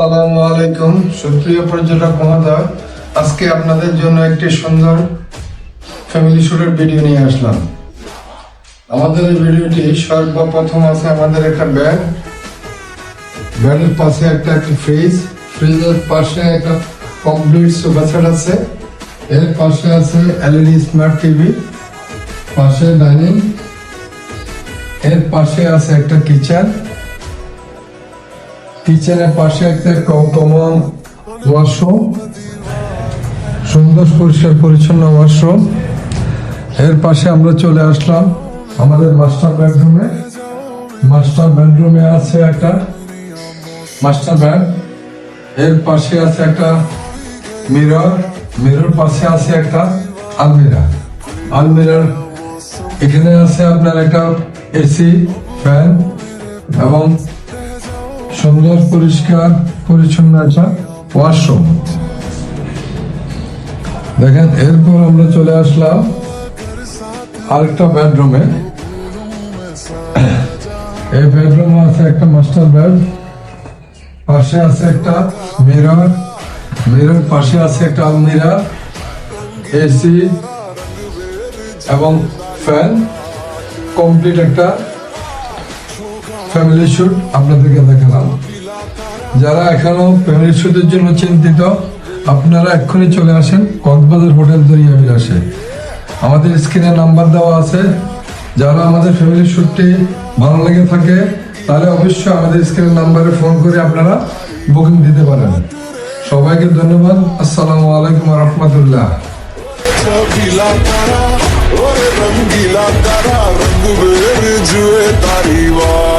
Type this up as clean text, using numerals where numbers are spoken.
আসসালামু আলাইকুম সুপ্রিয় পর্যটক মহোদয়, আজকে আপনাদের জন্য একটি সুন্দর ফ্যামিলি শুটের ভিডিও নিয়ে আসলাম। আমাদের এই ভিডিওটি সর্বপ্রথম আছে আমাদের একটা ব্যাগ, ব্যাগের পাশে একটা ফ্রিজ, ফ্রিজের পাশে একটা কমপ্লিট সোফা সেট আছে, এর পাশে আছে এলইডি স্মার্ট টিভি, পাশে ডাইনিং, এর পাশে আছে একটা কিচেন, কিচেনের পাশে একটা কমন ওয়াশরুম, সুন্দর পরিষ্কার পরিচ্ছন্ন ওয়াশরুম। এর পাশে আমরা চলে আসলাম আমাদের মাস্টার বেডরুমে। মাস্টার বেডরুমে আছে একটা মাস্টার বেড, এর পাশে আছে একটা মিরর, মিরর পাশে আছে একটা আলমিরা, আলমিরার এখানে আছে আপনার একটা এসি, ফ্যান এবং সুন্দর পরিষ্কার পরিচ্ছন্ন একটা ওয়াশরুম। দেখেন, এরপর আমরা চলে আসলাম আরেকটা বেডরুমে। এই বেডরুমে আছে একটা মাস্টার বেড, পাশে আছে একটা মিরর, মিরর পাশে আছে একটা আলমিরা, এসি এবং ফ্যান, কমপ্লিট একটা ফ্যামিলি শুট আপনাদেরকে দেখালাম। যারা এখনো ফ্যামিলি শুটের জন্য চিন্তিত, আপনারা এক্ষুনি চলে আসেন কক্সবাজার হোটেল দরিয়া বিলাসে। আমাদের স্ক্রিনে নাম্বার দেওয়া আছে। যারা আমাদের ফ্যামিলি শুটটি ভালো লেগে থাকে তাহলে অবশ্যই আমাদের স্ক্রিনের নাম্বারে ফোন করে আপনারা বুকিং দিতে পারেন। সবাইকে ধন্যবাদ। আসসালামু আলাইকুম ওয়া রাহমাতুল্লাহ। रंगीला तारा रंग बेर जुए तारी वाह।